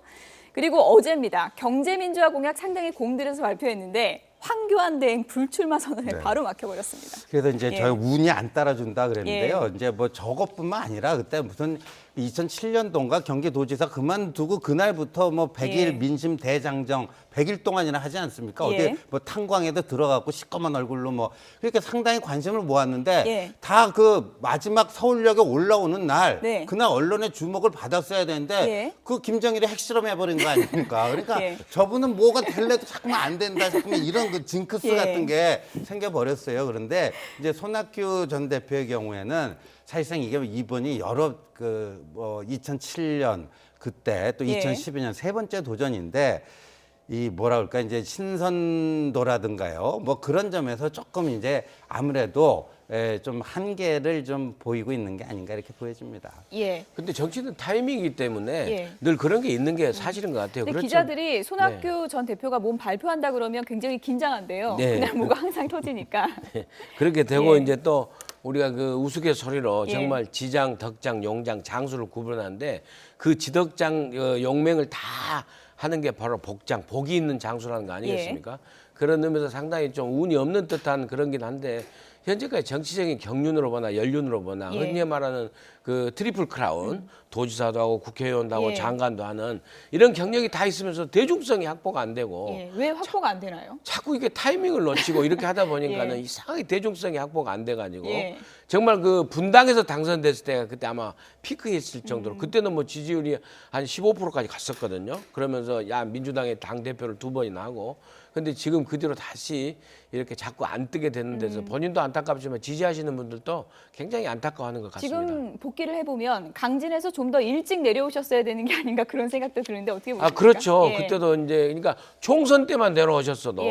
그리고 어제입니다. 경제민주화 공약 상당히 공들여서 발표했는데 황교안 대행 불출마 선언에 바로 막혀버렸습니다. 그래서 이제 예. 저희 운이 안 따라준다 그랬는데요. 이제 뭐 저것뿐만 아니라 그때 무슨 2007년도인가 경기도지사 그만두고 그날부터 뭐 100일 민심 대장정 100일 동안이나 하지 않습니까? 어디 뭐 탄광에도 들어가고 시꺼먼 얼굴로 뭐 그렇게 상당히 관심을 모았는데 다 그 마지막 서울역에 올라오는 날 그날 언론의 주목을 받았어야 되는데 그 김정일이 핵실험 해버린 거 아닙니까? 그러니까 저분은 뭐가 될래도 자꾸만 안 된다, 자꾸만 이런 그 징크스 같은 게 생겨버렸어요. 그런데 이제 손학규 전 대표의 경우에는 사실상 이게 이번이 여러 뭐 2007년 그때 또 2012년 세 번째 도전인데 이 뭐라 그럴까 이제 신선도라든가요. 뭐 그런 점에서 조금 이제 아무래도 좀 한계를 좀 보이고 있는 게 아닌가 이렇게 보여집니다. 근데 정치는 타이밍이기 때문에 늘 그런 게 있는 게 사실인 것 같아요. 근데 그렇죠? 기자들이 손학규 전 대표가 몸 발표한다 그러면 굉장히 긴장한대요. 그날 뭐가 항상 터지니까. 그렇게 되고 이제 또 우리가 그 우스갯소리로 정말 지장, 덕장, 용장, 장수를 구분하는데 그 지덕장 용맹을 다 하는 게 바로 복장, 복이 있는 장수라는 거 아니겠습니까? 그런 의미에서 상당히 좀 운이 없는 듯한 그런긴 한데 현재까지 정치적인 경륜으로 보나 연륜으로 보나 흔히 말하는 그 트리플 크라운 도지사도 하고 국회의원도 하고 장관도 하는 이런 경력이 다 있으면서 대중성이 확보가 안 되고 왜 확보가 안 되나요? 자꾸 이게 타이밍을 놓치고 이렇게 하다 보니까는 이상하게 대중성이 확보가 안 돼가지고 정말 그 분당에서 당선됐을 때가 그때 아마 피크했을 정도로 그때는 뭐 지지율이 한 15%까지 갔었거든요. 그러면서 야 민주당의 당 대표를 2번이나 하고 근데 지금 그 뒤로 다시 이렇게 자꾸 안 뜨게 되는 데서 본인도 안타깝지만 지지하시는 분들도 굉장히 안타까워하는 것 같습니다. 지금 복귀를 해보면 강진에서 좀 더 일찍 내려오셨어야 되는 게 아닌가 그런 생각도 드는데 어떻게 보십니까? 그렇죠. 그때도 이제 그러니까 총선 때만 내려오셨어도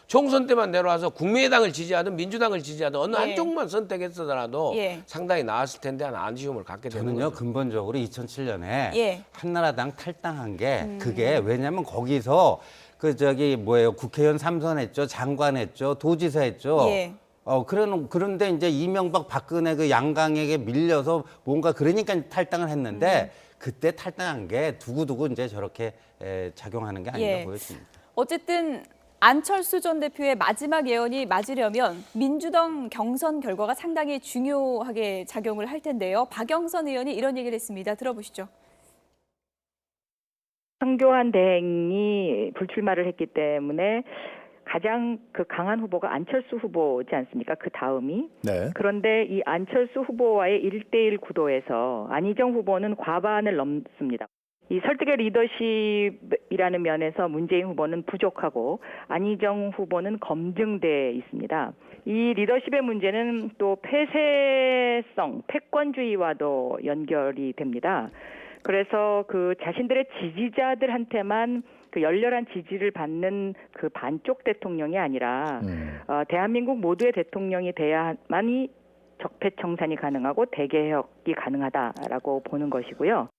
총선 때만 내려와서 국민의당을 지지하든 민주당을 지지하든 어느 한쪽만 선택했더라도 상당히 나았을 텐데 하는 아쉬움을 갖게 되는 저는요 거죠. 근본적으로 2007년에 한나라당 탈당한 게 그게 왜냐하면 거기서 그 저기 뭐예요 국회의원 3선 했죠, 장관 했죠, 도지사 했죠. 그런데 이제 이명박 박근혜 그 양강에게 밀려서 뭔가 그러니까 탈당을 했는데 그때 탈당한 게 두고두고 이제 저렇게 작용하는 게 아닌가 보여집니다. 어쨌든 안철수 전 대표의 마지막 예언이 맞으려면 민주당 경선 결과가 상당히 중요하게 작용을 할 텐데요. 박영선 의원이 이런 얘기를 했습니다. 들어보시죠. 황교안 대행이 불출마를 했기 때문에 가장 그 강한 후보가 안철수 후보지 않습니까? 그 다음이. 그런데 이 안철수 후보와의 1대1 구도에서 안희정 후보는 과반을 넘습니다. 이 설득의 리더십이라는 면에서 문재인 후보는 부족하고 안희정 후보는 검증돼 있습니다. 이 리더십의 문제는 또 폐쇄성, 패권주의와도 연결이 됩니다. 그래서 그 자신들의 지지자들한테만 그 열렬한 지지를 받는 그 반쪽 대통령이 아니라 대한민국 모두의 대통령이 돼야만이 적폐청산이 가능하고 대개혁이 가능하다라고 보는 것이고요.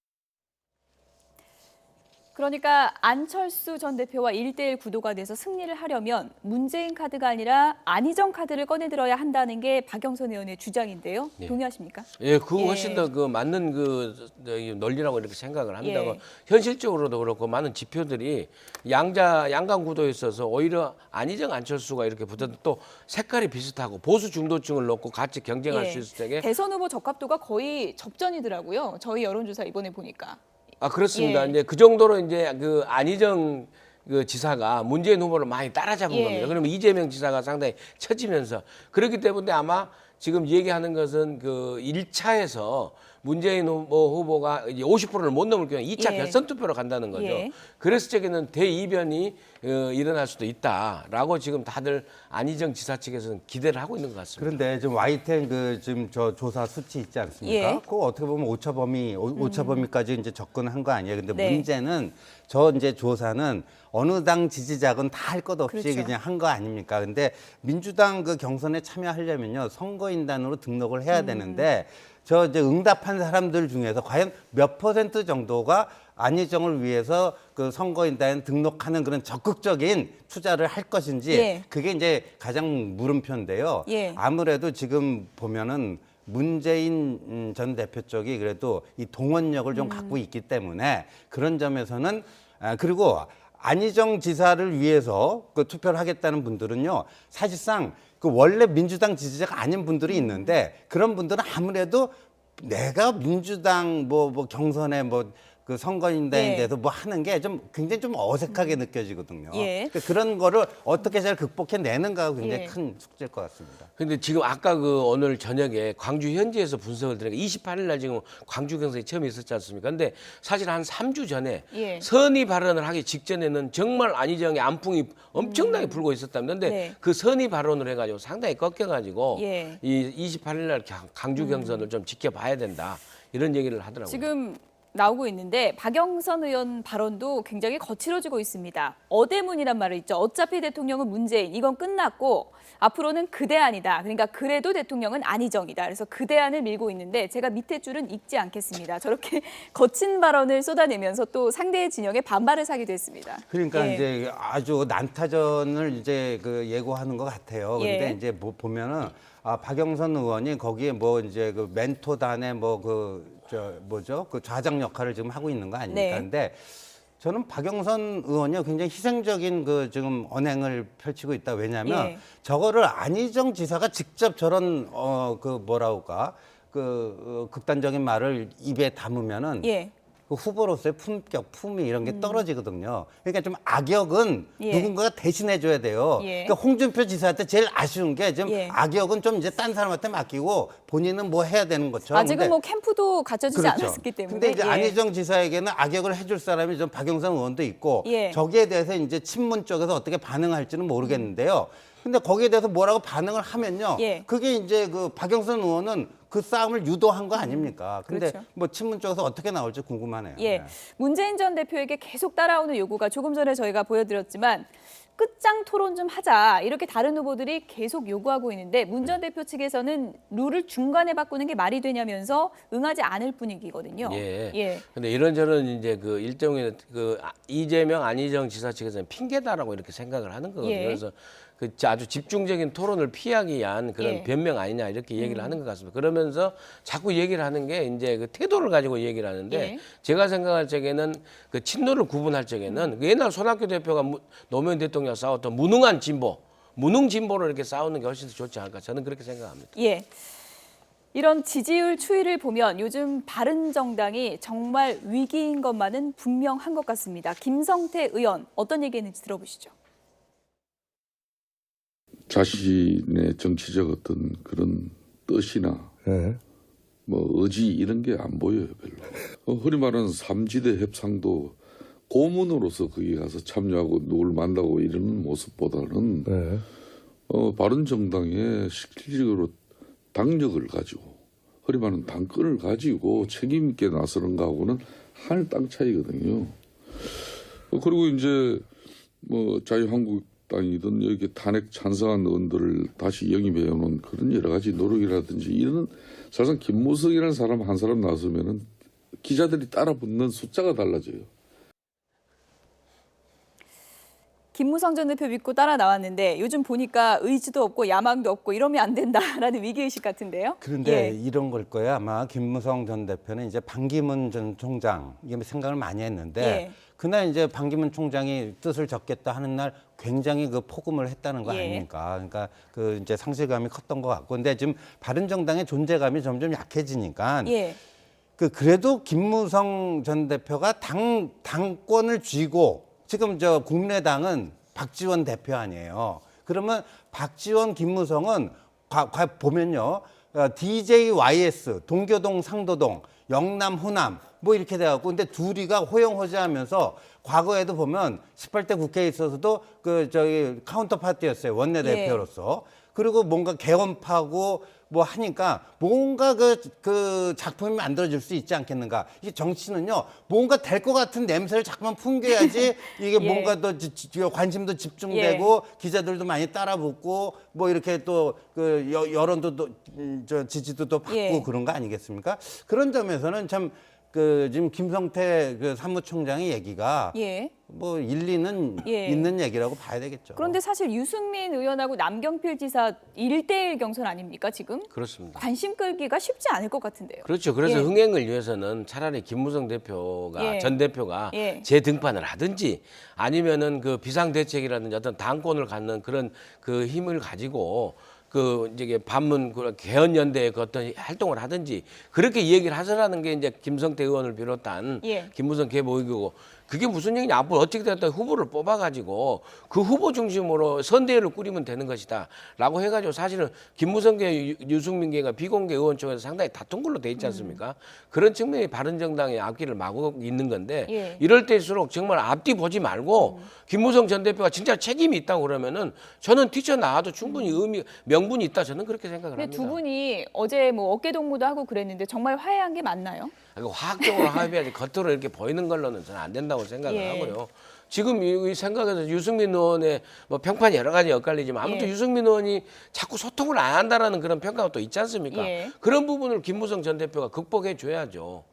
그러니까 안철수 전 대표와 1대1 구도가 돼서 승리를 하려면 문재인 카드가 아니라 안희정 카드를 꺼내들어야 한다는 게 박영선 의원의 주장인데요. 동의하십니까? 그거 훨씬 더 그 맞는 그 논리라고 이렇게 생각을 합니다. 현실적으로도 그렇고 많은 지표들이 양강 구도에 있어서 오히려 안희정 안철수가 이렇게 붙어도 또 색깔이 비슷하고 보수 중도층을 놓고 같이 경쟁할 수 있을 때에 대선 후보 적합도가 거의 접전이더라고요. 저희 여론조사 이번에 보니까. 그렇습니다. 이제 그 정도로 이제 그 안희정 그 지사가 문재인 후보를 많이 따라잡은 겁니다. 그러면 이재명 지사가 상당히 처지면서 그렇기 때문에 아마 지금 얘기하는 것은 그 1차에서 문재인 후보가 이제 50%를 못 넘을 경우에 2차 예. 결선 투표로 간다는 거죠. 예. 그래서 저기는 대이변이 일어날 수도 있다라고 지금 다들 안희정 지사 측에서는 기대를 하고 있는 것 같습니다. 그런데 지금 YTN 그 지금 저 조사 수치 있지 않습니까? 예. 그거 어떻게 보면 오차 범위까지 이제 접근한 거 아니에요. 근데 네. 문제는 저 이제 조사는 어느 당 지지자건 다 할 것 없이 그렇죠. 그냥 한 거 아닙니까? 근데 민주당 그 경선에 참여하려면요 선거인단으로 등록을 해야 되는데 저 이제 응답한 사람들 중에서 과연 몇 % 정도가 안희정을 위해서 그 선거인단에 등록하는 그런 적극적인 투자를 할 것인지 예. 그게 이제 가장 물음표인데요. 예. 아무래도 지금 보면은 문재인 전 대표 쪽이 그래도 이 동원력을 좀 갖고 있기 때문에 그런 점에서는 그리고 안희정 지사를 위해서 그 투표를 하겠다는 분들은요 사실상 그 원래 민주당 지지자가 아닌 분들이 있는데 그런 분들은 아무래도 내가 민주당 뭐 경선에 뭐 그 선거인단에 예. 대해서 뭐 하는 게 좀 굉장히 좀 어색하게 느껴지거든요. 예. 그러니까 그런 거를 어떻게 잘 극복해내는가가 굉장히 예. 큰 숙제일 것 같습니다. 근데 지금 아까 그 오늘 저녁에 광주 현지에서 분석을 드리니까 28일 날 지금 광주 경선이 처음 있었지 않습니까? 근데 사실 한 3주 전에 예. 선의 발언을 하기 직전에는 정말 안희정의 안풍이 엄청나게 불고 있었답니다. 근데 네. 그 선의 발언을 해가지고 상당히 꺾여가지고 예. 이 28일 날 광주 경선을 좀 지켜봐야 된다 이런 얘기를 하더라고요. 지금 나오고 있는데 박영선 의원 발언도 굉장히 거칠어지고 있습니다. 어대문이란 말을 있죠. 어차피 대통령은 문재인, 이건 끝났고 앞으로는 그대안이다. 그러니까 그래도 대통령은 안희정이다. 그래서 그대안을 밀고 있는데 제가 밑에 줄은 읽지 않겠습니다. 저렇게 거친 발언을 쏟아내면서 또 상대의 진영에 반발을 사기도 했습니다. 그러니까 예. 이제 아주 난타전을 이제 그 예고하는 것 같아요. 그런데 예. 이제 보면은 박영선 의원이 거기에 뭐 이제 그 멘토단의 뭐 그 그 좌장 역할을 지금 하고 있는 거 아닙니까? 네. 근데 저는 박영선 의원이 굉장히 희생적인 그 지금 언행을 펼치고 있다. 왜냐하면 예. 저거를 안희정 지사가 직접 저런 그 뭐라 할까 그 극단적인 말을 입에 담으면은 예. 그 후보로서의 품격, 품위 이런 게 떨어지거든요. 그러니까 좀 악역은 예. 누군가가 대신해 줘야 돼요. 예. 그러니까 홍준표 지사한테 제일 아쉬운 게 좀 예. 악역은 좀 이제 딴 사람한테 맡기고 본인은 뭐 해야 되는 것처럼. 아직은 근데 뭐 캠프도 갖춰지지 그렇죠. 않았기 때문에. 근데 이제 예. 안희정 지사에게는 악역을 해줄 사람이 좀 박영선 의원도 있고 예. 저기에 대해서 이제 친문 쪽에서 어떻게 반응할지는 모르겠는데요. 근데 거기에 대해서 뭐라고 반응을 하면요. 예. 그게 이제 그 박영선 의원은 그 싸움을 유도한 거 아닙니까? 근데 그렇죠. 뭐 친문 쪽에서 어떻게 나올지 궁금하네요. 예, 네. 문재인 전 대표에게 계속 따라오는 요구가 조금 전에 저희가 보여드렸지만 끝장 토론 좀 하자 이렇게 다른 후보들이 계속 요구하고 있는데 문 전 대표 측에서는 룰을 중간에 바꾸는 게 말이 되냐면서 응하지 않을 분위기거든요. 예. 예. 근데 이런저런 이제 그 일종의 그 이재명 안희정 지사 측에서는 핑계다라고 이렇게 생각을 하는 거거든요. 예. 그래서 그 아주 집중적인 토론을 피하기 위한 그런 예. 변명 아니냐 이렇게 얘기를 하는 것 같습니다. 그러면서 자꾸 얘기를 하는 게 이제 그 태도를 가지고 얘기를 하는데 예. 제가 생각할 적에는 그 친노를 구분할 적에는 그 옛날 손학규 대표가 노무현 대통령 싸웠던 무능한 진보, 무능 진보를 이렇게 싸우는 게 훨씬 더 좋지 않을까 저는 그렇게 생각합니다. 예. 이런 지지율 추이를 보면 요즘 바른정당이 정말 위기인 것만은 분명한 것 같습니다. 김성태 의원 어떤 얘기했는지 들어보시죠. 자신의 정치적 어떤 그런 뜻이나 뭐 의지 이런 게 안 보여요 별로. 흔히 말하는 삼지대 협상도 고문으로서 거기 가서 참여하고 누굴 만나고 이런 모습보다는 바른정당의 실질적으로 당력을 가지고 흔히 말하는 당권을 가지고 책임 있게 나서는 거하고는 하늘 땅 차이거든요. 그리고 이제 뭐 자유한국당이든 여기 탄핵 찬성한 의원들을 다시 영입해오는 그런 여러 가지 노력이라든지 이런 사실상 김무성이라는 사람 한 사람 나서면은 기자들이 따라붙는 숫자가 달라져요. 김무성 전 대표 믿고 따라 나왔는데 요즘 보니까 의지도 없고 야망도 없고 이러면 안 된다라는 위기의식 같은데요. 그런데 예. 이런 걸 거예요. 아마 김무성 전 대표는 이제 반기문 전 총장 이게 생각을 많이 했는데 예. 그날 이제 반기문 총장이 뜻을 적겠다 하는 날 굉장히 그 폭음을 했다는 거 예. 아닙니까? 그러니까 그 이제 상실감이 컸던 것 같고, 근데 지금 바른정당의 존재감이 점점 약해지니까. 예. 그래도 김무성 전 대표가 당권을 쥐고 지금 저 국민의당은 박지원 대표 아니에요. 그러면 박지원, 김무성은 보면요. DJYS, 동교동, 상도동, 영남, 호남 뭐 이렇게 돼갖고 근데 둘이가 호영호재하면서 과거에도 보면 18대 국회에 있어서도 그 저기 카운터 파티였어요. 원내대표로서. 그리고 뭔가 개헌파고 뭐 하니까 뭔가 그 작품이 만들어질 수 있지 않겠는가. 이게 정치는요, 뭔가 될 것 같은 냄새를 자꾸만 풍겨야지 이게 뭔가 더 관심도 집중되고 기자들도 많이 따라붙고 뭐 이렇게 또 그 여론도 저 지지도도 받고 그런 거 아니겠습니까? 그런 점에서는 참 그 지금 김성태 그 사무총장의 얘기가 뭐 일리는 있는 얘기라고 봐야 되겠죠. 그런데 사실 유승민 의원하고 남경필 지사 1대1 경선 아닙니까 지금? 그렇습니다. 관심 끌기가 쉽지 않을 것 같은데요. 그렇죠. 그래서 흥행을 위해서는 차라리 김무성 대표가 전 대표가 재등판을 하든지 아니면은 그 비상대책이라든지 어떤 당권을 갖는 그런 그 힘을 가지고 그 이제 반문 개헌연대의 그 어떤 활동을 하든지 그렇게 얘기를 하자라는 게 이제 김성태 의원을 비롯한 김무성 개모의고고 그게 무슨 얘기냐. 앞으로 어떻게 됐든 후보를 뽑아가지고 그 후보 중심으로 선대위를 꾸리면 되는 것이다 라고 해가지고 사실은 김무성계 유승민계가 비공개 의원 쪽에서 상당히 다툰 걸로 돼 있지 않습니까? 그런 측면이 바른정당의 앞길을 마고 있는 건데 이럴 때일수록 정말 앞뒤 보지 말고 김무성 전 대표가 진짜 책임이 있다고 그러면은 저는 뛰쳐나와도 충분히 명분이 있다 저는 그렇게 생각을 합니다. 두 분이 어제 뭐 어깨 동무도 하고 그랬는데 정말 화해한 게 맞나요? 화학적으로 합의해야지 겉으로 이렇게 보이는 걸로는 저는 안 된다고 생각을 하고요. 지금 이 생각에서 유승민 의원의 뭐 평판이 여러 가지 엇갈리지만 아무튼 유승민 의원이 자꾸 소통을 안 한다라는 그런 평가가 또 있지 않습니까? 그런 부분을 김무성 전 대표가 극복해 줘야죠.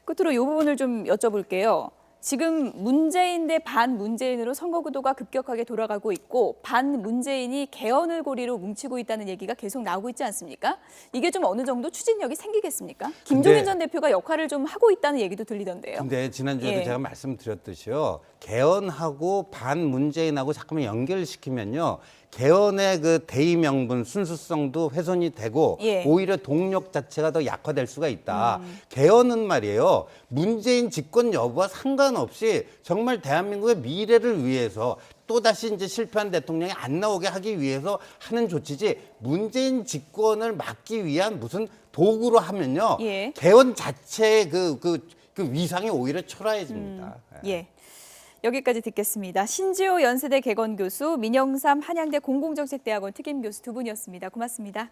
끝으로 이 부분을 좀 여쭤볼게요. 지금 문재인 대 반문재인으로 선거구도가 급격하게 돌아가고 있고 반문재인이 개헌을 고리로 뭉치고 있다는 얘기가 계속 나오고 있지 않습니까? 이게 좀 어느 정도 추진력이 생기겠습니까? 김종인 전 대표가 역할을 좀 하고 있다는 얘기도 들리던데요. 근데 지난주에도 제가 말씀드렸듯이요. 개헌하고 반문재인하고 자꾸만 연결시키면요. 개헌의 그 대의 명분, 순수성도 훼손이 되고 오히려 동력 자체가 더 약화될 수가 있다. 개헌은 말이에요. 문재인 집권 여부와 상관없이 정말 대한민국의 미래를 위해서 또다시 이제 실패한 대통령이 안 나오게 하기 위해서 하는 조치지 문재인 집권을 막기 위한 무슨 도구로 하면요. 개헌 자체의 그 위상이 오히려 초라해집니다. 여기까지 듣겠습니다. 신지호 연세대 개건 교수, 민영삼 한양대 공공정책대학원 특임 교수 두 분이었습니다. 고맙습니다.